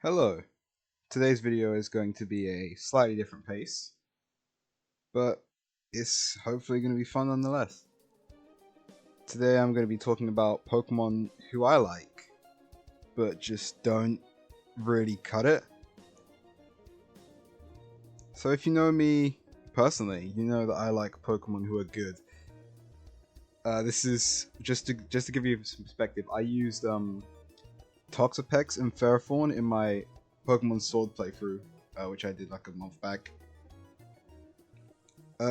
Hello. Today's video is going to be a slightly different pace, but it's hopefully going to be fun nonetheless. Today I'm going to be talking about Pokemon who I like, but just don't really cut it. So if you know me personally, you know that I like Pokemon who are good. This is just to give you some perspective. I used Toxapex and Ferrothorn in my Pokemon Sword playthrough, which I did like a month back.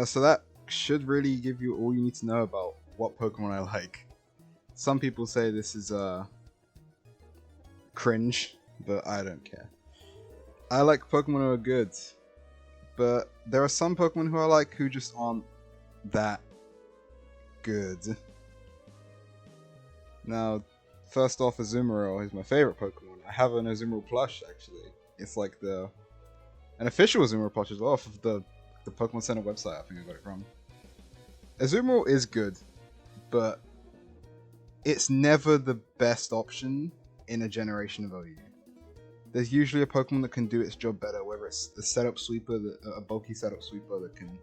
So that should really give you all you need to know about what Pokemon I like. Some people say this is cringe, but I don't care. I like Pokemon who are good, but there are some Pokemon who I like who just aren't that good. Now, first off, Azumarill is my favorite Pokemon. I have an Azumarill plush, actually. It's like an official Azumarill plush as well off of the Pokemon Center website. I think I got it from. Azumarill is good, but it's never the best option in a generation of OU. There's usually a Pokemon that can do its job better, whether it's the setup sweeper, a bulky setup sweeper that can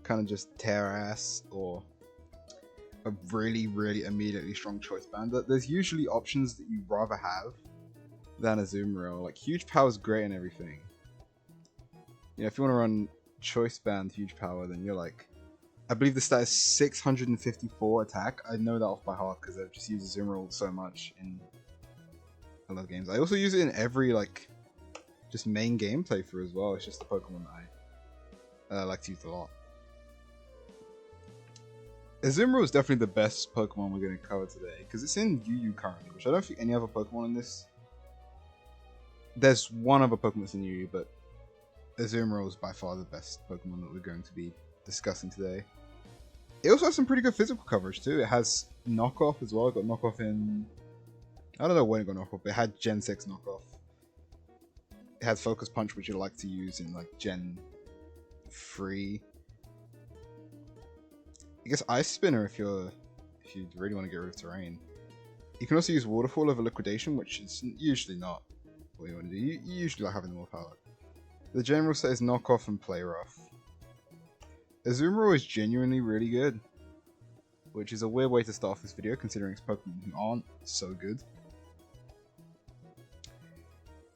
kind of just tear ass, or a really, really immediately strong choice band. There's usually options that you'd rather have than Azumarill. Like, huge power is great and everything. You know, if you want to run choice band huge power, then you're like, I believe the stat is 654 attack. I know that off by heart because I've just used Azumarill so much in a lot of games. I also use it in every like just main game playthrough as well. It's just the Pokemon that I like to use a lot. Azumarill is definitely the best Pokemon we're going to cover today because it's in UU currently, which I don't think any other Pokemon in this. There's one other Pokemon that's in UU, but Azumarill is by far the best Pokemon that we're going to be discussing today. It also has some pretty good physical coverage too. It has knockoff as well. It got knockoff in, I don't know when it got knockoff, but it had Gen 6 knockoff. It has Focus Punch, which you like to use in like Gen 3. I guess Ice Spinner if you really want to get rid of terrain. You can also use Waterfall over Liquidation, which is usually not what you want to do. You usually like having more power. The general set is Knockoff and Play Rough. Azumarill is genuinely really good, which is a weird way to start off this video considering it's Pokemon who aren't so good.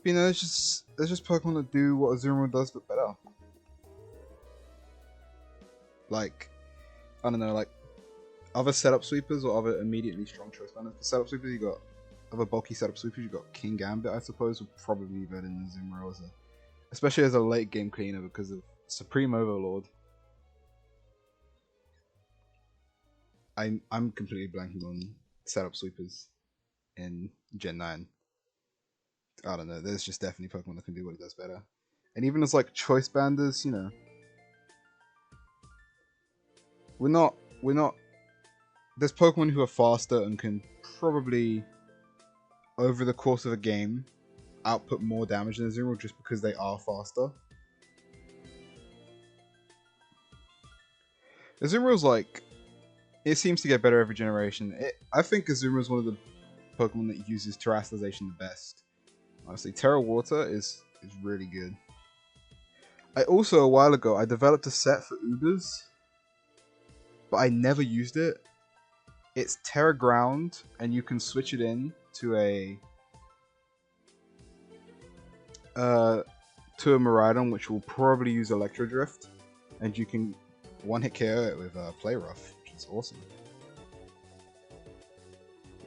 But, you know, there's just Pokemon that do what Azumarill does but better. Like, I don't know, like other setup sweepers or other immediately strong choice banders. For setup sweepers, you got other bulky setup sweepers. You got King Gambit, I suppose, would probably be better than Azumarill, especially as a late game cleaner because of Supreme Overlord. I'm completely blanking on setup sweepers in Gen 9. I don't know. There's just definitely Pokemon that can do what it does better, and even as like choice banders, you know, we're not. There's Pokemon who are faster and can probably, over the course of a game, output more damage than Azumarill just because they are faster. Azumarill's like, it seems to get better every generation. I think Azumarill is one of the Pokemon that uses Terastallization the best. Honestly, Terra Water is really good. I also, a while ago, I developed a set for Ubers, but I never used it. It's Terra Ground, and you can switch it in to a Miraidon, which will probably use Electro Drift, and you can one-hit KO it with Play Rough, which is awesome.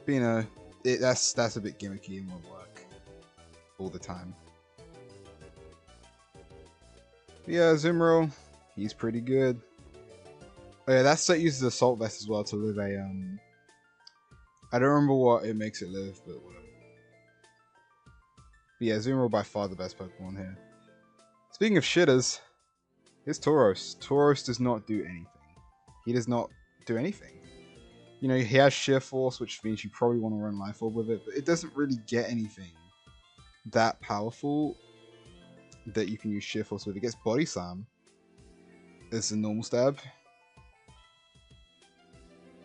But, you know, that's a bit gimmicky and won't work all the time. But yeah, Azumarill, he's pretty good. Oh yeah, that set uses Assault Vest as well to live a I don't remember what it makes it live, but whatever. But yeah, Azumarill by far the best Pokemon here. Speaking of shitters, here's Tauros. Tauros does not do anything. He does not do anything. You know, he has Sheer Force, which means you probably want to run Life Orb with it, but it doesn't really get anything that powerful that you can use Sheer Force with. It gets Body Slam as a normal stab.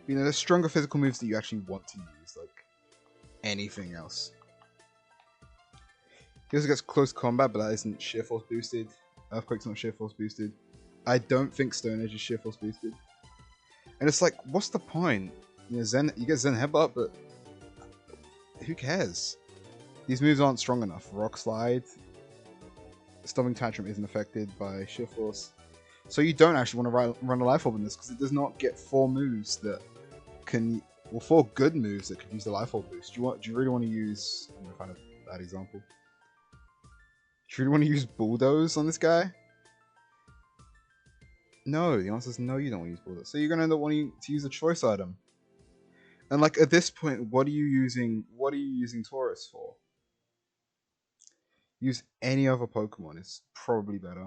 You know, there's stronger physical moves that you actually want to use, like anything else. He also gets close combat, but that isn't sheer force boosted. Earthquake's not sheer force boosted. I don't think Stone Edge is sheer force boosted. And it's like, what's the point? You know, you get Zen Headbutt, but who cares? These moves aren't strong enough. Rock Slide, Stomping Tantrum isn't affected by sheer force. So you don't actually want to run a Life Orb in this, because it does not get 4 moves that can... Well, 4 good moves that could use the Life Orb boost. Do you really want to use... I'm going to find a bad example. Do you really want to use Bulldoze on this guy? No, the answer is no, you don't want to use Bulldoze. So you're going to end up wanting to use a choice item. And like at this point, what are you using Taurus for? Use any other Pokemon, it's probably better.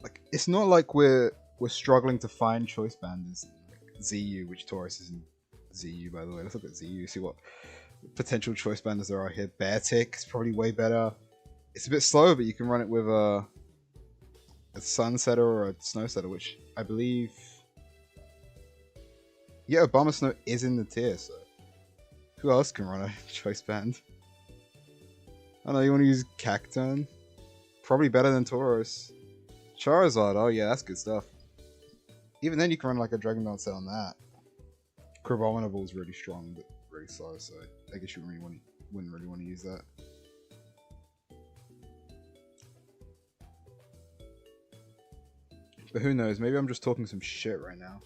Like, it's not like we're struggling to find choice banders like ZU, which Taurus isn't ZU, by the way. Let's look at ZU, see what potential choice banders there are here. Beartick is probably way better. It's a bit slow, but you can run it with a Sunsetter or a Snowsetter, which I believe... Yeah, Obama Snow is in the tier, so... Who else can run a choice band? I don't know, you want to use Cacturne? Probably better than Tauros. Charizard, oh yeah, that's good stuff. Even then you can run like a Dragon Dance set on that. Crabominable is really strong, but really slow, so I guess you wouldn't really want to use that. But who knows, maybe I'm just talking some shit right now.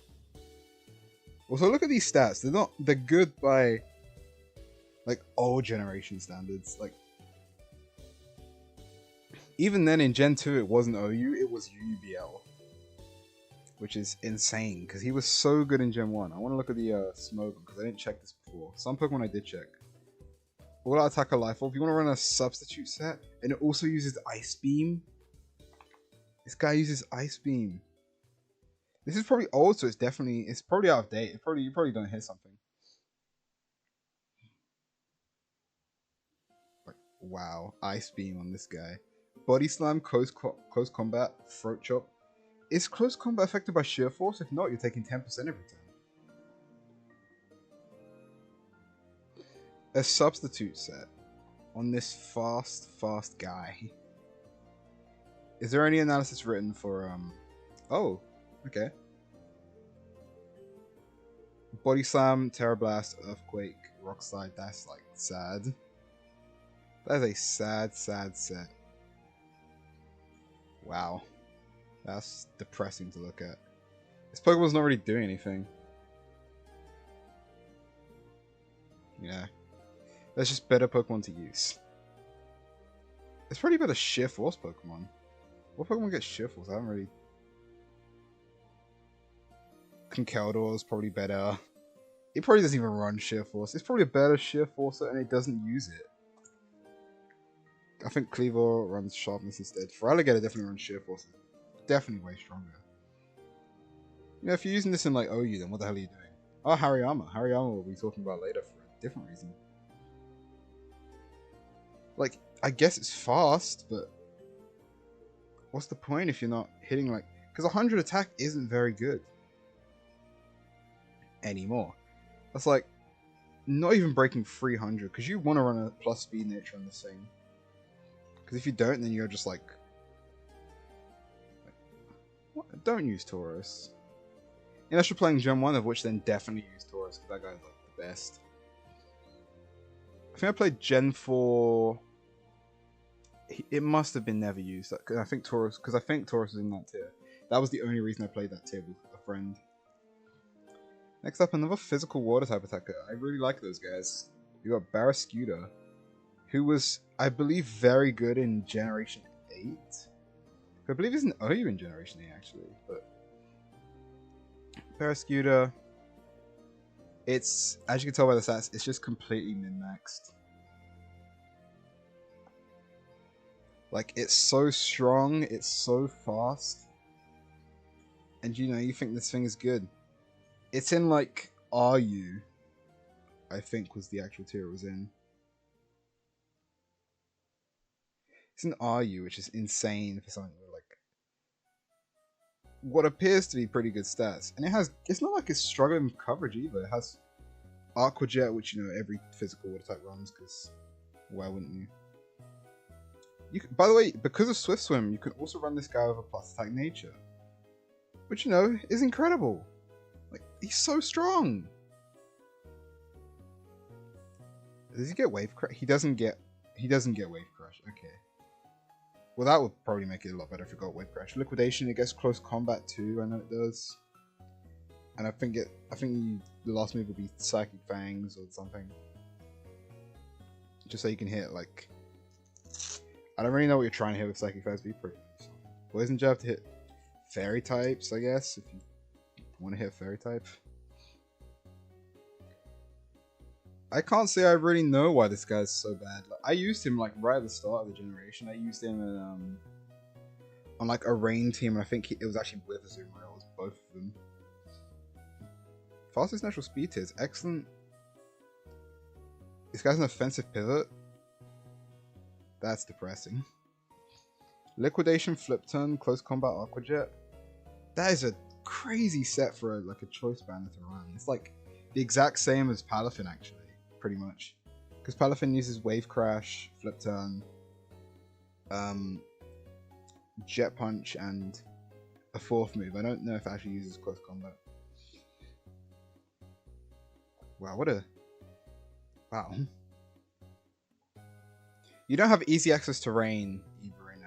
Also, look at these stats. They're good by like old generation standards. Like even then in Gen 2 it wasn't OU, it was UUBL. Which is insane, because he was so good in Gen 1. I want to look at the Smogon, because I didn't check this before. Some Pokemon I did check. All Out Attack, a Life Orb. You want to run a substitute set, and it also uses Ice Beam. This guy uses Ice Beam. This is probably old, so it's probably out of date. You probably don't hit something. Like, wow, Ice Beam on this guy. Body Slam, close combat, Throat Chop. Is close combat affected by sheer force? If not, you're taking 10% every time. A substitute set on this fast guy. Is there any analysis written for oh, okay. Body Slam, Terra Blast, Earthquake, Rock Slide, that's like sad. That is a sad set. Wow. That's depressing to look at. This Pokemon's not really doing anything. Yeah. That's just better Pokemon to use. It's probably better Sheer Force Pokemon. What Pokemon gets Sheer Force? I haven't really... Conkeldurr is probably better. It probably doesn't even run Sheer Force. It's probably a better Sheer Forcer and it doesn't use it. I think Cleaver runs Sharpness instead. Feraligatr definitely runs Sheer Force. Definitely way stronger. You know, if you're using this in like OU, then what the hell are you doing? Oh, Hariyama. Hariyama we'll be talking about later for a different reason. Like, I guess it's fast, but what's the point if you're not hitting like... Because 100 attack isn't very good. Anymore. That's like, not even breaking 300, because you want to run a plus speed nature on this thing. Because if you don't, then you're just like... What? Don't use Tauros. Unless you're playing Gen 1, of which then definitely use Tauros, because that guy's like the best. I think I played Gen 4... It must have been never used, because I think Tauros was in that tier. That was the only reason I played that tier with a friend. Next up, another physical water type attacker. I really like those guys. You got Barrascuda, who was, I believe, very good in Generation 8. I believe he's an OU in Generation 8, actually. But Barrascuda, it's, as you can tell by the stats, it's just completely min-maxed. Like, it's so strong, it's so fast. And you know, you think this thing is good. It's in like RU, I think was the actual tier it was in. It's in RU, which is insane for something with like what appears to be pretty good stats. And it's not like it's struggling with coverage either. It has Aqua Jet, which you know every physical water type runs, because why wouldn't you? By the way, because of Swift Swim, you can also run this guy with a plus attack nature, which you know is incredible. Like he's so strong. Does he get Wave Crash? He doesn't get Wave Crash. Okay. Well, that would probably make it a lot better if it got Wave Crash. Liquidation, it gets close combat too. I know it does. And I think the last move will be Psychic Fangs or something. Just so you can hit like. I don't really know what you're trying to hit with Psychic Fangs, but pretty nice. Poison Jab to hit Fairy types, I guess, if you want to hit Fairy type. I can't say I really know why this guy's so bad. Like, I used him like right at the start of the generation. I used him in, on like a rain team, and I think it was actually with Azumarill. It was both of them. Fastest natural speed tier is excellent. This guy's an offensive pivot. That's depressing. Liquidation, Flip Turn, Close Combat, Aqua Jet. That is a crazy set for like a choice banner to run. It's like the exact same as Palafin actually. Pretty much, because Palafin uses Wave Crash, Flip Turn, Jet Punch, and a fourth move. I don't know if it actually uses Close Combat. Wow, wow. You don't have easy access to rain either in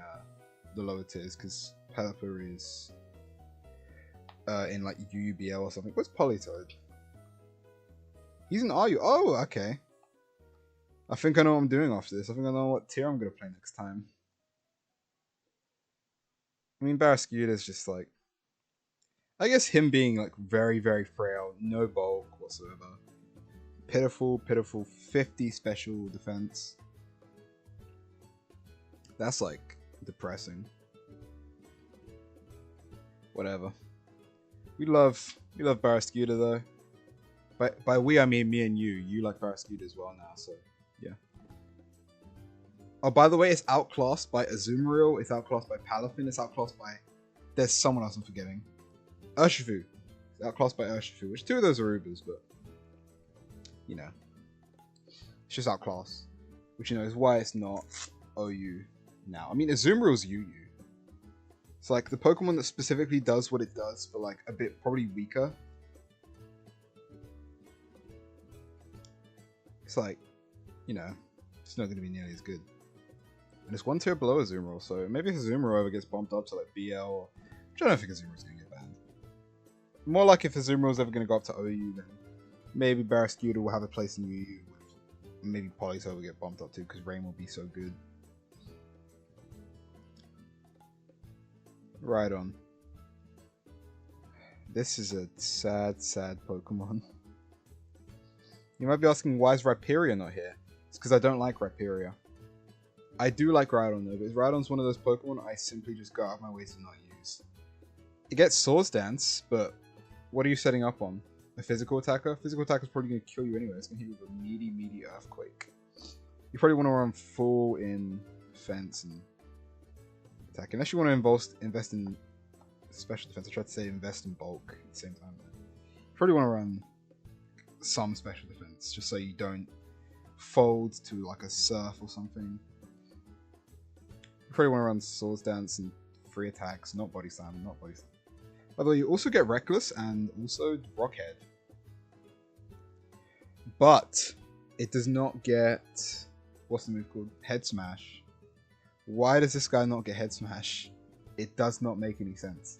the lower tiers, because Pelipper is in like UUBL or something. What's Politoed? He's an RU. Oh, okay. I think I know what I'm doing after this. I think I know what tier I'm going to play next time. I mean, Barrascuda is just like... I guess him being like very, very frail. No bulk whatsoever. Pitiful, pitiful 50 special defense. That's like depressing. Whatever. We love Barrascuda though. By we, I mean me and you. You like Barrascuda as well now, so yeah. Oh, by the way, it's outclassed by Azumarill, it's outclassed by Palafin, it's outclassed by... There's someone else I'm forgetting. Urshifu. It's outclassed by Urshifu, which two of those are Ubers, but... You know. It's just outclassed. Which, you know, is why it's not OU now. I mean, Azumarill's UU. It's like the Pokemon that specifically does what it does, but like a bit probably weaker. It's like, you know, it's not going to be nearly as good. And it's one tier below Azumarill, so maybe if Azumarill ever gets bumped up to like BL, or... Which I don't think Azumarill's going to get banned. More like if Azumarill's ever going to go up to OU, then maybe Barrascuda will have a place in UU. Maybe Politoed will get bumped up too, because Rain will be so good. Right on. This is a sad, sad Pokemon. You might be asking, why is Rhyperior not here? It's because I don't like Rhyperior. I do like Rhydon though, because Rhydon's one of those Pokemon I simply just go out of my way to not use. It gets Swords Dance, but what are you setting up on? A physical attacker? Physical attacker's probably going to kill you anyway. It's going to hit you with a meaty Earthquake. You probably want to run full in defense and attack. Unless you want to invest in special defense. I tried to say invest in bulk at the same time. You probably want to run some special defense, just so you don't fold to like a Surf or something. You probably want to run Swords Dance and free attacks, not Body Slam, not Body Slam. By the way, you also get Reckless and also Rockhead. But it does not get... What's the move called? Head Smash. Why does this guy not get Head Smash? It does not make any sense.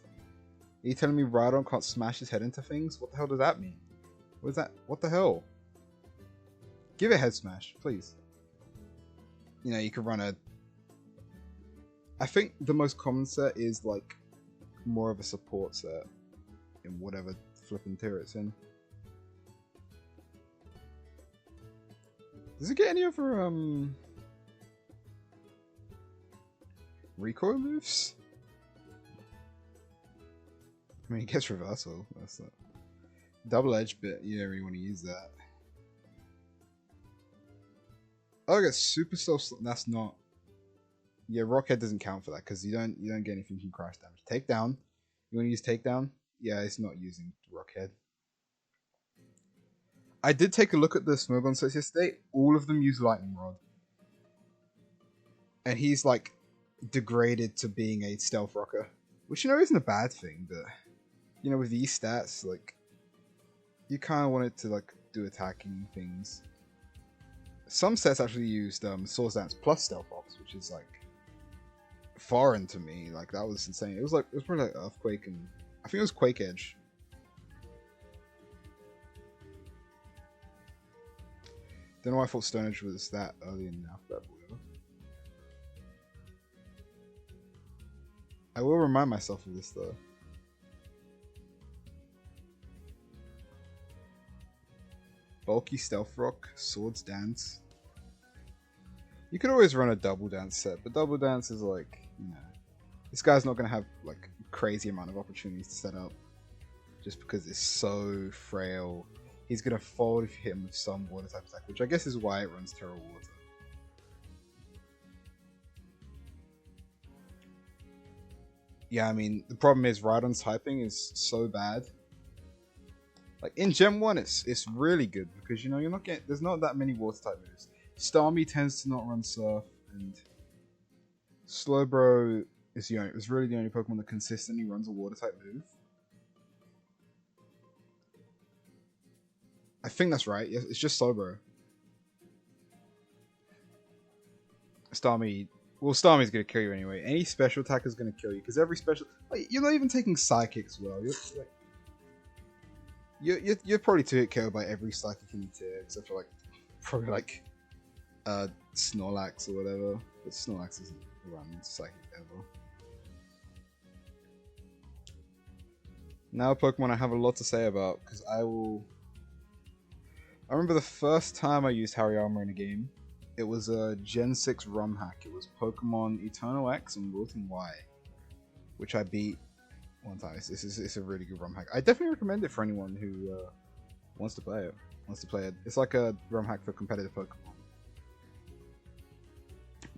Are you telling me Rhydon can't smash his head into things? What the hell does that mean? What is that? What the hell? Give it Head Smash, please. You know, you could run a... I think the most common set is like more of a support set in whatever flipping tier it's in. Does it get any other recoil moves? I mean, it gets reversal. That's not double edge bit. You don't really want to use that. Oh, I got super cell. That's not. Yeah, Rockhead doesn't count for that because you don't get anything from crash damage. Takedown. You want to use takedown? Yeah, it's not using Rockhead. I did take a look at the Smogon sets yesterday. All of them use Lightning Rod. And he's like degraded to being a stealth rocker. Which, isn't a bad thing, but with these stats, like, you kind of want it to like do attacking things. Some sets actually used Swords Dance plus Stealth Ops, which is like foreign to me. Like, that was insane. It was probably like Earthquake and I think it was Quake Edge. Don't know why I thought Stone Edge was that early in the alphabet. I will remind myself of this though. Bulky Stealth Rock, Swords Dance. You could always run a Double Dance set, but Double Dance is like, this guy's not going to have like crazy amount of opportunities to set up. Just because it's so frail. He's going to fold if you hit him with some water type attack, which I guess is why it runs Terra Water. Yeah, I mean, the problem is Rhydon's typing is so bad. Like, in Gen 1, it's really good because, you're not getting... There's not that many water type moves. Starmie tends to not run Surf, and Slowbro is is really the only Pokemon that consistently runs a water type move. I think that's right. It's just Slowbro. Starmie... Well, Starmie's going to kill you anyway. Any special attack is going to kill you, because every special... Like, you're not even taking Psychics well. You're probably 2-hit KO'd by every Psychic in your tier, except for, like, probably, like, Snorlax or whatever. But Snorlax isn't run Psychic ever. Now a Pokemon I have a lot to say about, because I remember the first time I used Hariyama in a game. It was a Gen 6 ROM hack. It was Pokemon Eternal X and Wilton Y, which I beat one time. It's a really good ROM hack. I definitely recommend it for anyone who wants to play it. It's like a ROM hack for competitive Pokemon.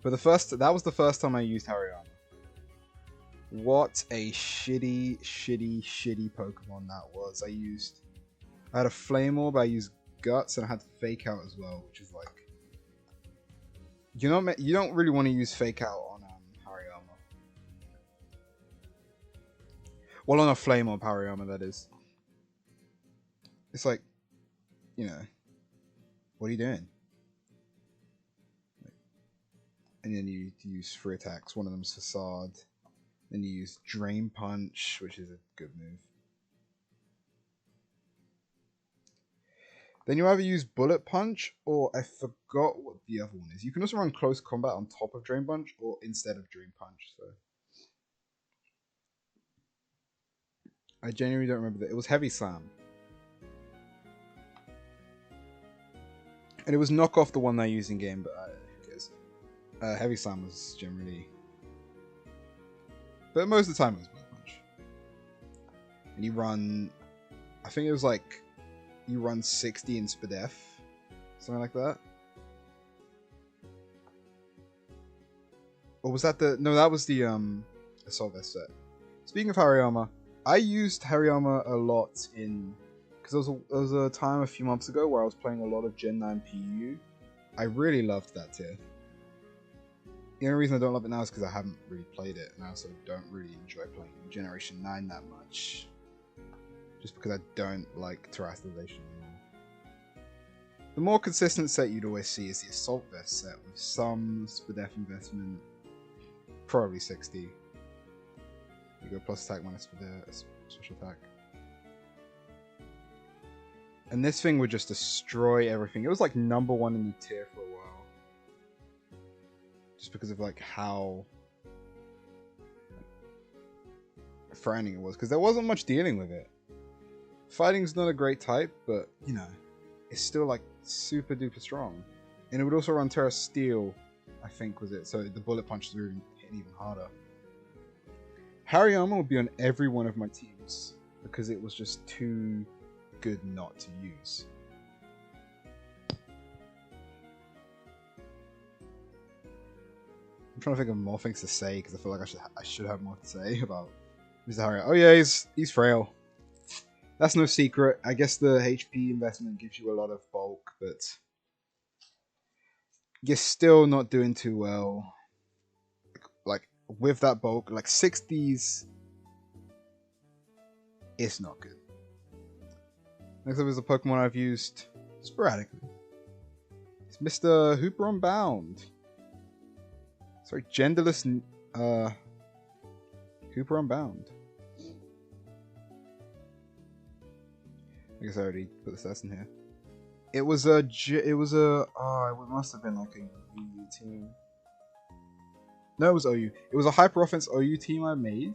But that was the first time I used Hariyama. What a shitty Pokemon that was. I had a Flame Orb, I used Guts, and I had Fake Out as well, which is like... You don't really want to use Fake Out on Hariyama. Well, on a Flame Orb Hariyama, that is. It's like, what are you doing? And then you use 3 attacks. One of them's Facade. Then you use Drain Punch, which is a good move. Then you either use Bullet Punch, or I forgot what the other one is. You can also run Close Combat on top of Drain Punch, or instead of Drain Punch. So I genuinely don't remember that. It was Heavy Slam. And it was knock off the one I used in game, but who cares? Heavy Slam was generally... But most of the time it was Bullet Punch. And you run... I think it was like... You run 60 in Spadef. Something like that. Or was that the... No, that was the Assault Vest set. Speaking of Hariyama, I used Hariyama a lot in... Because there was a time a few months ago where I was playing a lot of Gen 9 PU. I really loved that tier. The only reason I don't love it now is because I haven't really played it. And I also don't really enjoy playing Generation 9 that much. Just because I don't like Terrestrialization anymore. The more consistent set you'd always see is the Assault Vest set with some Spadef investment. Probably 60. You go plus attack minus Spadef, special attack. And this thing would just destroy everything. It was like #1 in the tier for a while. Just because of like how threatening it was. Because there wasn't much dealing with it. Fighting's not a great type, but, it's still, like, super duper strong. And it would also run Terra Steel, I think, was it. So the Bullet Punches would hit even harder. Hariyama would be on every one of my teams, because it was just too good not to use. I'm trying to think of more things to say, because I feel like I should have more to say about Mr. Hariyama. Oh yeah, he's frail. That's no secret. I guess the HP investment gives you a lot of bulk, but you're still not doing too well. Like with that bulk, like 60s, it's not good. Next up is a Pokemon I've used sporadically. It's Mr. Hooper Unbound. Sorry, genderless Hooper Unbound. I guess I already put the stats in here. It must have been like a EU team. No, it was OU. It was a hyper offense OU team I made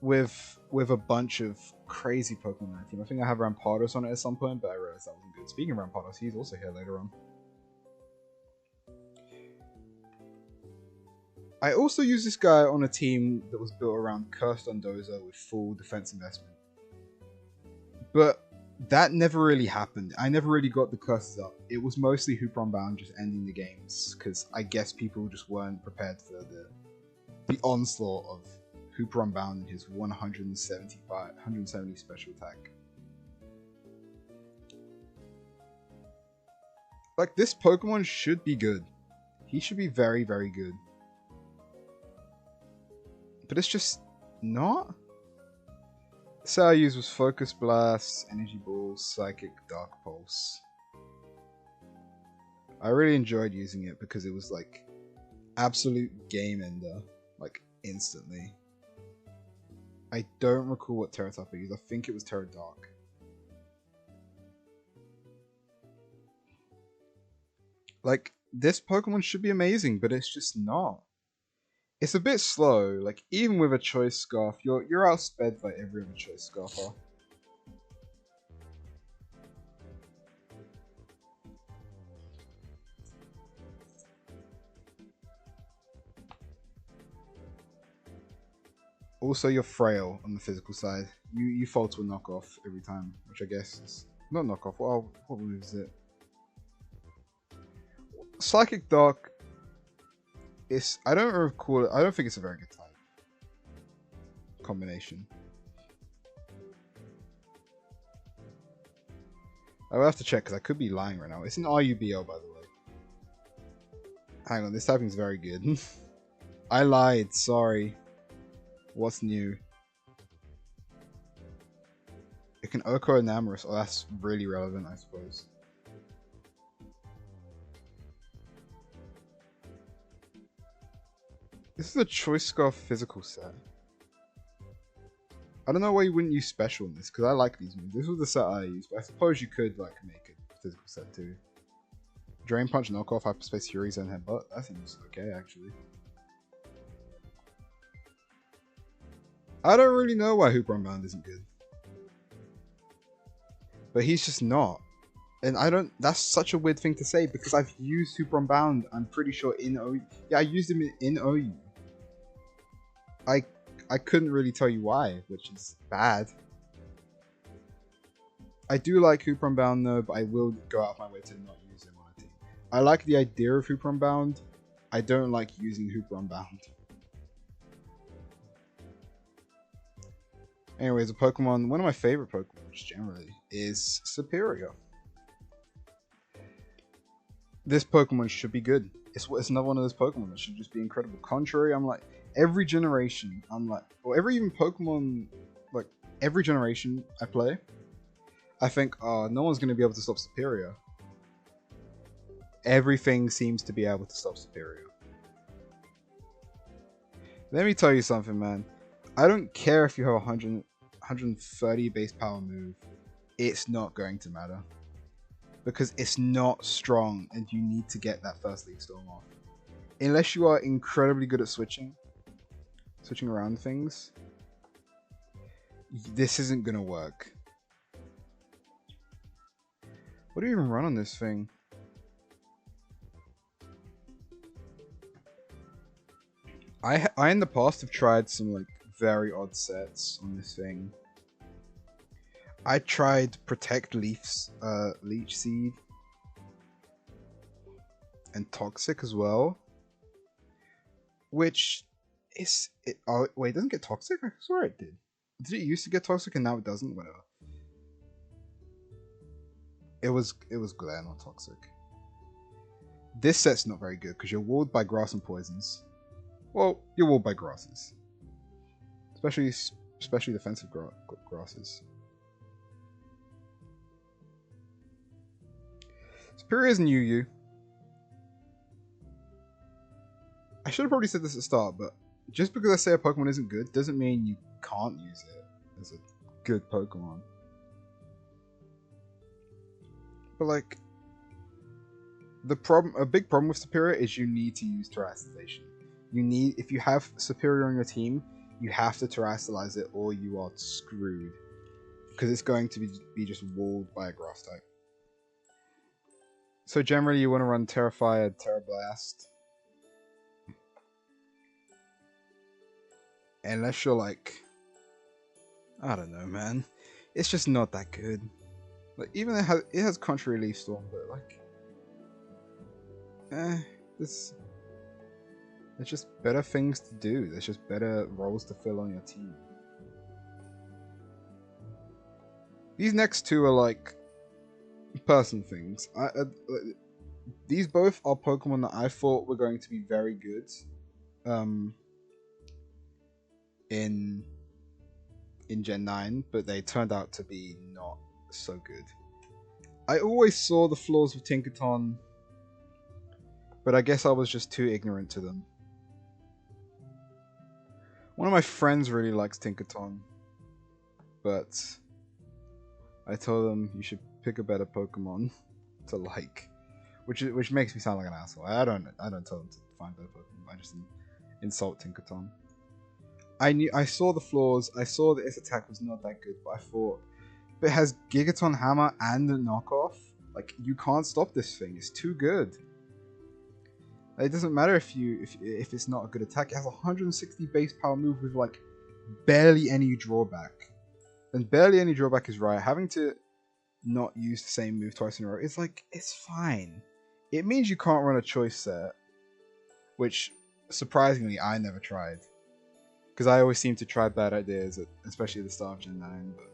with a bunch of crazy Pokemon on that team. I think I have Rampardos on it at some point, but I realized that wasn't good. Speaking of Rampardos, he's also here later on. I also used this guy on a team that was built around Cursed Undoza with full defense investment. But that never really happened. I never really got the curses up. It was mostly Hooper Unbound just ending the games, because I guess people just weren't prepared for the onslaught of Hooper Unbound and his 170 special attack. Like, this Pokemon should be good. He should be very, very good. But it's just not. The set I used was Focus Blast, Energy Ball, Psychic, Dark Pulse. I really enjoyed using it because it was like absolute game ender, like instantly. I don't recall what Terra type I used. I think it was Terra Dark. Like, this Pokemon should be amazing, but it's just not. It's a bit slow. Like, even with a Choice Scarf, you're outsped by every other Choice Scarfer. Also, you're frail on the physical side. You fall to a knockoff every time, which I guess is not knockoff. Well, what move is it? Psychic Dark. I don't recall it. I don't think it's a very good type combination. I will have to check because I could be lying right now. It's an RUBO, by the way. Hang on, this typing is very good. I lied. Sorry. What's new? It can Oko Enamorous. Oh, that's really relevant, I suppose. This is a Choice Scarf physical set. I don't know why you wouldn't use special in this, because I like these moves. This was the set I used, but I suppose you could like make a physical set too. Drain Punch, Knockoff, Hyperspace Fury, Zone Headbutt. That seems okay, actually. I don't really know why Hooper Unbound isn't good. But he's just not. And I don't... That's such a weird thing to say, because I've used Hooper Unbound, I'm pretty sure, in OU. Yeah, I used him in OU. I couldn't really tell you why, which is bad. I do like Hooper Unbound though, but I will go out of my way to not use him on a team. I like the idea of Hooper Unbound. I don't like using Hooper Unbound. Anyways, a Pokemon, one of my favorite Pokemon just generally, is Superior. This Pokemon should be good. It's another one of those Pokemon that should just be incredible. Contrary, I'm like, every generation, I'm like, or every even Pokemon, like, every generation I play, I think, oh, no one's going to be able to stop Superior. Everything seems to be able to stop Superior. Let me tell you something, man. I don't care if you have a 130 base power move. It's not going to matter. Because it's not strong and you need to get that first Leaf Storm off. Unless you are incredibly good at switching around things, this isn't going to work. What do you even run on this thing? I in the past have tried some like very odd sets on this thing. I tried Protect Leafs, Leech Seed, and Toxic as well. Which is oh wait, it doesn't get Toxic? I swear it did. Did it used to get toxic and now it doesn't? Whatever. It was glare, not toxic. This set's not very good because you're walled by grass and poisons. Well, you're walled by grasses, especially defensive grasses. Superior isn't UU. I should have probably said this at the start, but just because I say a Pokemon isn't good doesn't mean you can't use it as a good Pokemon. But like, a big problem with Superior is you need to use Terastallization. If you have Superior on your team, you have to Terastallize it or you are screwed. Because it's going to be just walled by a grass type. So generally you want to run Terrifier, Terra Blast. Unless you're like, I don't know, man. It's just not that good. Like, even it has Contrary Leaf Storm, but like, there's just better things to do. There's just better roles to fill on your team. These next two are like personal things. These both are Pokemon that I thought were going to be very good. In Gen 9, but they turned out to be not so good. I always saw the flaws with Tinkaton, but I guess I was just too ignorant to them. One of my friends really likes Tinkaton, but I told them you should pick a better Pokemon to like, which makes me sound like an asshole. I don't tell them to find better Pokemon. I just insult Tinkaton. I saw the flaws. I saw that its attack was not that good, but I thought, but it has Gigaton Hammer and a knockoff. Like, you can't stop this thing. It's too good. It doesn't matter if it's not a good attack. It has 160 base power move with like barely any drawback, and barely any drawback is right. Having to not use the same move twice in a row, it's like, it's fine. It means you can't run a choice set, which surprisingly I never tried. Because I always seem to try bad ideas, especially at the start of Gen 9. But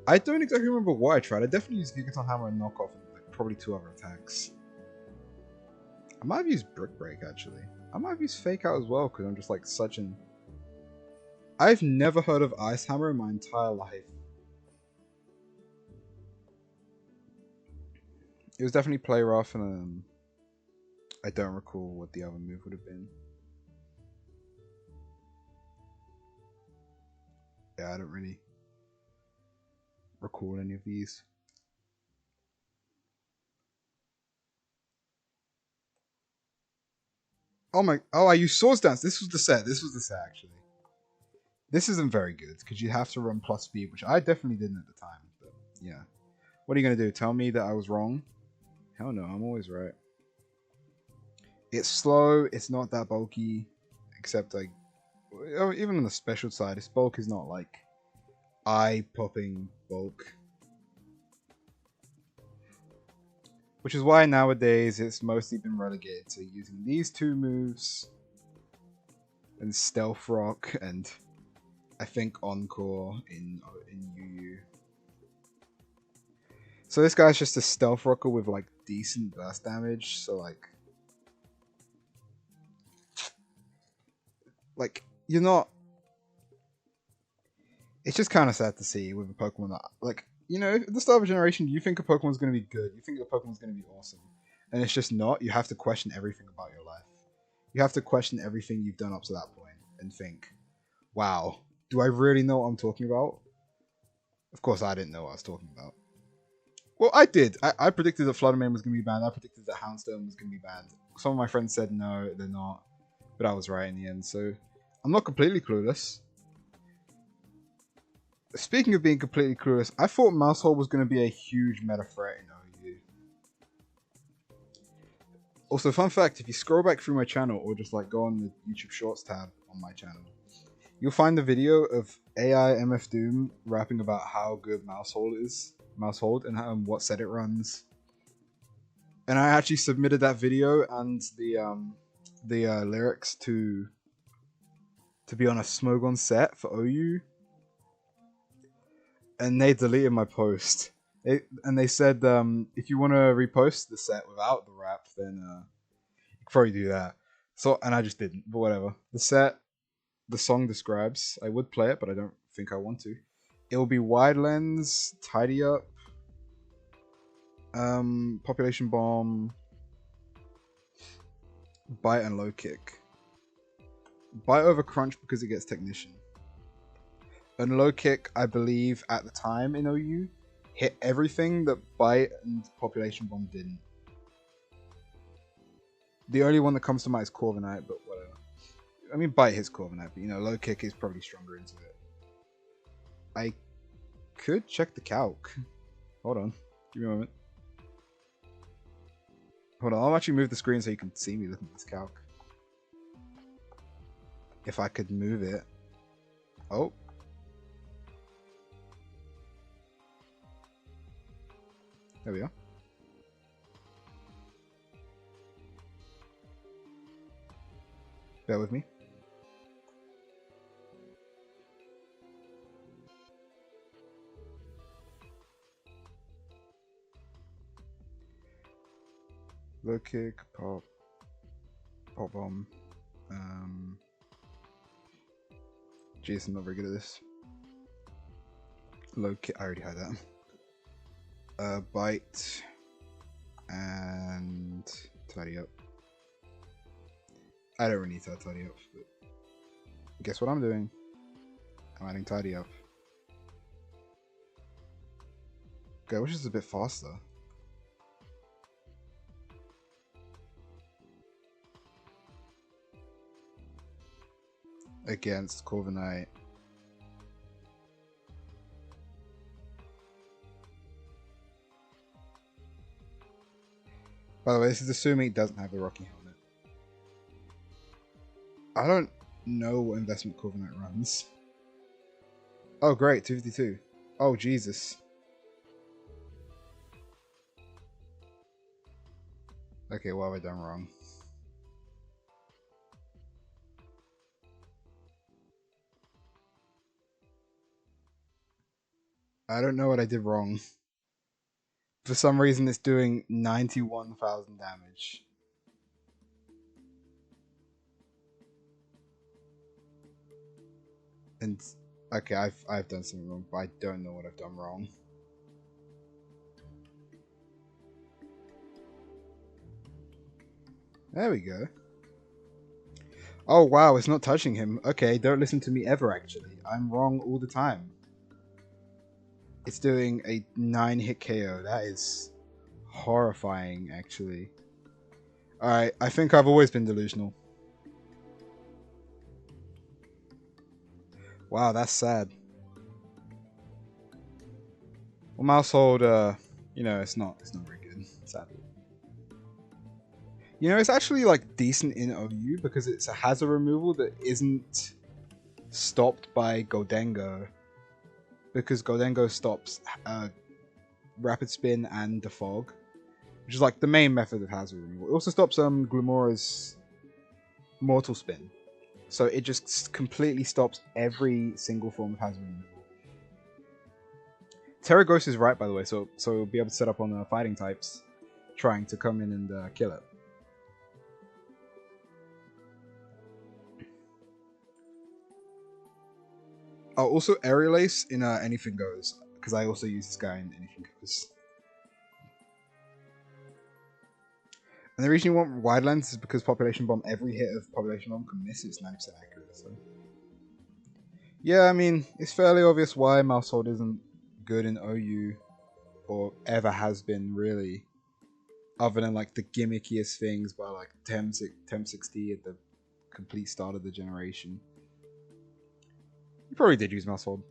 I don't exactly remember what I tried. I definitely used Gigaton Hammer and Knockoff and like, probably 2 other attacks. I might have used Brick Break, actually. I might have used Fake Out as well, because I'm just like such an... I've never heard of Ice Hammer in my entire life. It was definitely Play Rough, and I don't recall what the other move would have been. Yeah, I don't really recall any of these. Oh, I used Swords Dance. This was the set actually. This isn't very good because you have to run plus speed, which I definitely didn't at the time. But yeah, what are you gonna do? Tell me that I was wrong? Hell no, I'm always right. It's slow. It's not that bulky, except like, even on the special side, its bulk is not like eye-popping bulk. Which is why nowadays it's mostly been relegated to using these 2 moves and Stealth Rock and I think Encore in UU. So this guy's just a Stealth Rocker with like decent burst damage, so like you're not... It's just kind of sad to see with a Pokemon that, like, you know, at the start of a generation, you think a Pokemon's going to be good. You think a Pokemon's going to be awesome. And it's just not. You have to question everything about your life. You have to question everything you've done up to that point and think, wow, do I really know what I'm talking about? Of course, I didn't know what I was talking about. Well, I did. I predicted that Fluttermane was going to be banned. I predicted that Houndstone was going to be banned. Some of my friends said no, they're not. But I was right in the end, so I'm not completely clueless. Speaking of being completely clueless, I thought Mousehole was going to be a huge meta threat in OU. Also, fun fact, if you scroll back through my channel or just like go on the YouTube Shorts tab on my channel, you'll find the video of AI MF Doom rapping about how good Mousehole is, Mousehold, and what set it runs. And I actually submitted that video and the lyrics to to be on a Smogon set for OU, and they deleted my post. They said if you want to repost the set without the rap, then you can probably do that. So, and I just didn't, but whatever. The song describes. I would play it, but I don't think I want to. It will be wide lens, tidy up, population bomb, bite and low kick. Bite over crunch because it gets technician. And low kick, I believe, at the time in OU, hit everything that bite and population bomb didn't. The only one that comes to mind is Corviknight, but whatever. I mean, bite hits Corviknight, but you know, low kick is probably stronger into it. I could check the calc. Hold on. Give me a moment. Hold on, I'll actually move the screen so you can see me looking at this calc. If I could move it. Oh. There we are. Bear with me. Low kick, pop bomb. Jeez, I'm not very good at this. Low kick, I already had that. Bite and tidy up. I don't really need to tidy up, but guess what I'm doing? I'm adding tidy up. Okay, which is a bit faster. Against Corviknight. By the way, this is assuming it doesn't have the Rocky helmet. I don't know what investment Corviknight runs. Oh great, 252. Oh Jesus. Okay, what have I done wrong? I don't know what I did wrong. For some reason it's doing 91,000 damage. And okay, I've done something wrong, but I don't know what I've done wrong. There we go. Oh wow, it's not touching him. Okay, don't listen to me ever actually. I'm wrong all the time. It's doing a 9-hit KO. That is horrifying, actually. Alright, I think I've always been delusional. Wow, that's sad. Well, Mousehold, you know, it's not very good, sadly. You know, it's actually, like, decent in OU because it's a hazard removal that isn't stopped by Goldengo. Because Goldengo stops Rapid Spin and Defog, which is like the main method of hazard removal. It also stops Glumora's Mortal Spin, so it just completely stops every single form of hazard removal. Terraghost is right, by the way, so we'll be able to set up on fighting types, trying to come in and kill it. Oh, also Aerial Ace in Anything Goes, because I also use this guy in Anything Goes. And the reason you want wide lens is because Population Bomb, every hit of Population Bomb can miss, it's 90% accurate. So. Yeah, I mean, it's fairly obvious why Mousehold isn't good in OU, or ever has been, really. Other than, like, the gimmickiest things by, like, Temp 60 at the complete start of the generation. You probably did use Mousehold.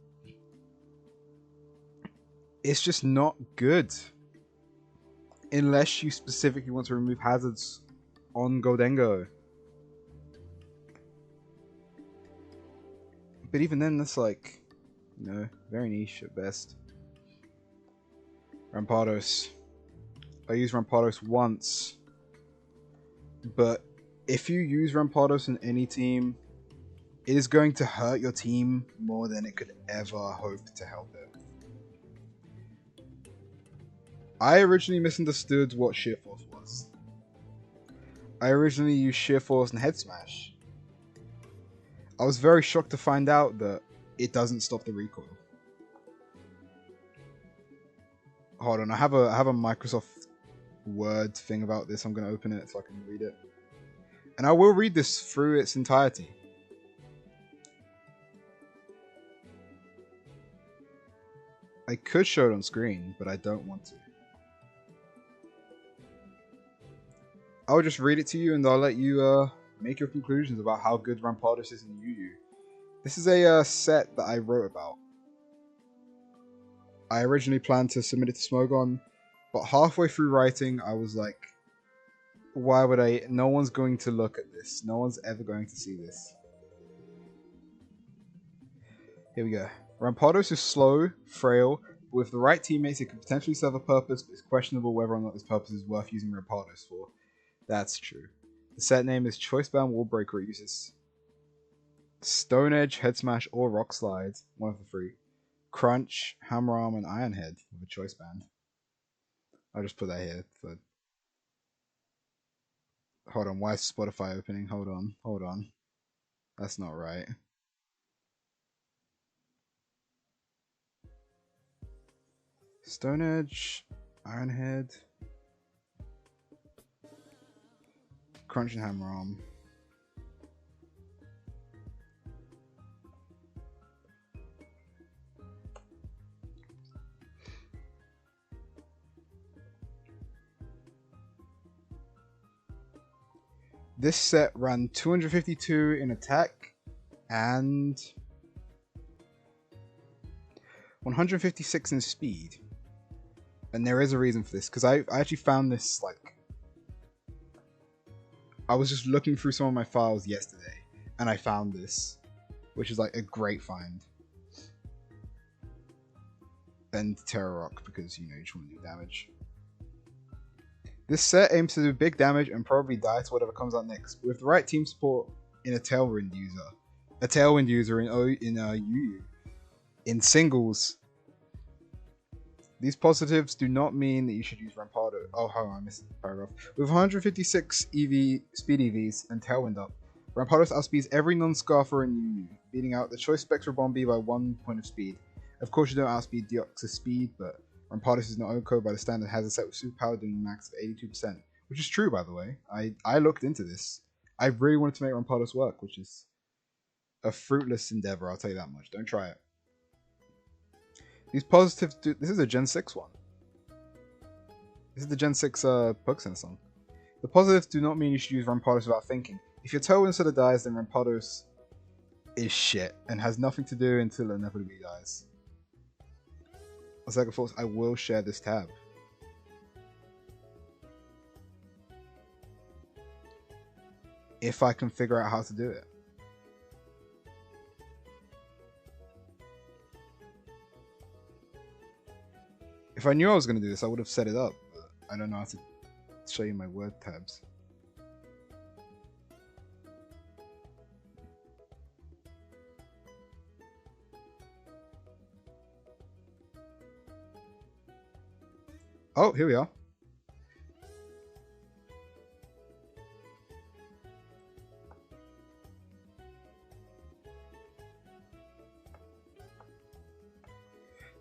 It's just not good. Unless you specifically want to remove hazards on Goldengo. But even then, that's like, you know, very niche at best. Rampardos. I used Rampardos once. But if you use Rampardos in any team, it is going to hurt your team more than it could ever hope to help it. I originally misunderstood what Sheer Force was. I originally used Sheer Force and Head Smash. I was very shocked to find out that it doesn't stop the recoil. Hold on, I have a Microsoft Word thing about this. I'm going to open it so I can read it. And I will read this through its entirety. I could show it on screen, but I don't want to. I'll just read it to you and I'll let you make your conclusions about how good Rampardos is in UU. This is a set that I wrote about. I originally planned to submit it to Smogon, but halfway through writing, I was like, why would I? No one's going to look at this. No one's ever going to see this. Here we go. Rampardos is slow, frail, but with the right teammates, it could potentially serve a purpose, but it's questionable whether or not this purpose is worth using Rampardos for. That's true. The set name is Choicebound Wallbreaker. It uses Stone Edge, Head Smash, or Rock Slide, one of the three. Crunch, Hammer Arm, and Iron Head with a choice band. I'll just put that here. For... Hold on, why is Spotify opening? Hold on. That's not right. Stone Edge, Iron Head, Crunch and Hammer Arm. This set ran 252 in attack and 156 in speed. And there is a reason for this, because I actually found this, like, I was just looking through some of my files yesterday, and I found this, which is like a great find. And Terror Rock, because, you know, you just want to do damage. This set aims to do big damage and probably die to whatever comes out next. With the right team support in a Tailwind user in UU, in singles. These positives do not mean that you should use Rampardo. Oh, hold on, I missed the paragraph. With 156 speed EVs and Tailwind up, Rampardos outspeeds every non-Scarfer in UU, beating out the Choice Spectra Bombi by 1 point of speed. Of course, you don't outspeed Deoxys speed, but Rampardos is not encoded by the standard hazard set with superpower doing max of 82%, which is true, by the way. I looked into this. I really wanted to make Rampardos work, which is a fruitless endeavor, I'll tell you that much. Don't try it. These positives do... This is a Gen 6 one. This is the Gen 6 Pokemon song. The positives do not mean you should use Rampardos without thinking. If your Tailwind sort of dies, then Rampardos is shit and has nothing to do until it inevitably dies. On second thoughts, I will share this tab. If I can figure out how to do it. If I knew I was going to do this, I would have set it up, but I don't know how to show you my word tabs. Oh, here we are.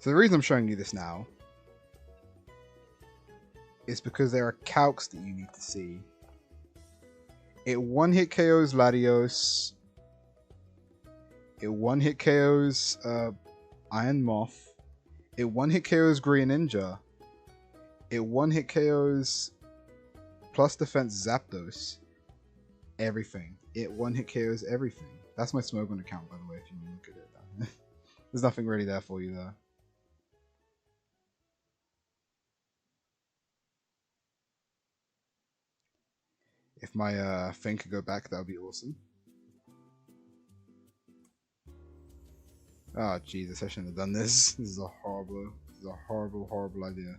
So the reason I'm showing you this now is because there are calcs that you need to see. It one-hit KOs Latios. It one-hit KOs Iron Moth. It one-hit KOs Greninja. It one-hit KOs plus defense Zapdos. Everything. It one-hit KOs everything. That's my Smogon account, by the way, if you want to look at it down there. There's nothing really there for you there. If my thing could go back, that would be awesome. Oh, Jesus, I shouldn't have done this. This is a horrible idea.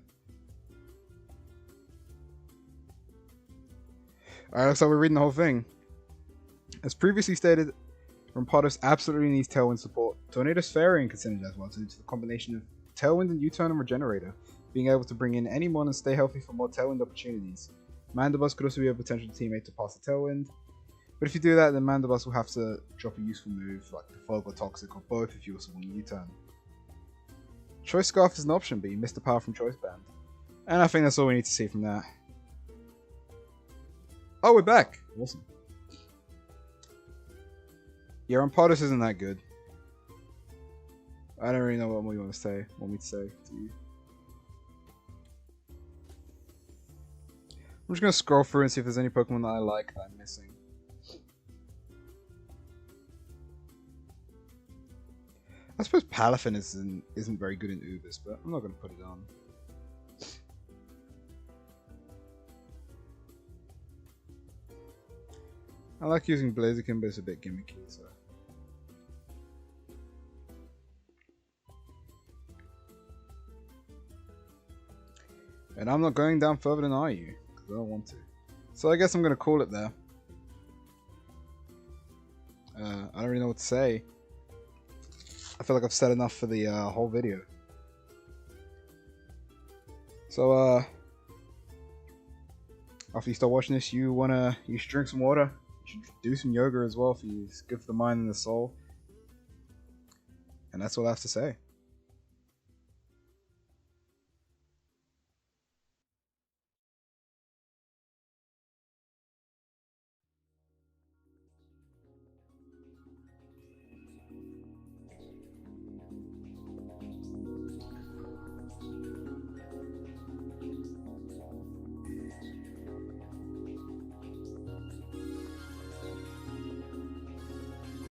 Alright, looks like we're reading the whole thing. As previously stated, Rampardos absolutely needs Tailwind support. Tornadus Fairy can synergize well due to the combination of Tailwind and U-Turn and Regenerator, being able to bring in any mon and stay healthy for more Tailwind opportunities. Mandibus could also be a potential teammate to pass the Tailwind, but if you do that, then Mandibus will have to drop a useful move like the Fog or Toxic or both if you also want U-Turn. Choice Scarf is an option, but you missed the power from Choice Band. And I think that's all we need to see from that. Oh, we're back! Awesome. Yeah, Rampardos isn't that good. I don't really know what more you want me to say to you. I'm just gonna scroll through and see if there's any Pokemon that I like that I'm missing. I suppose Palafin isn't very good in Ubis, but I'm not gonna put it on. I like using Blaziken, but it's a bit gimmicky, so. And I'm not going down further than are you, because I don't want to. So I guess I'm going to call it there. I don't really know what to say. I feel like I've said enough for the whole video. So, after you start watching this, you should drink some water. You should do some yoga as well for you. It's good for the mind and the soul. And that's all I have to say.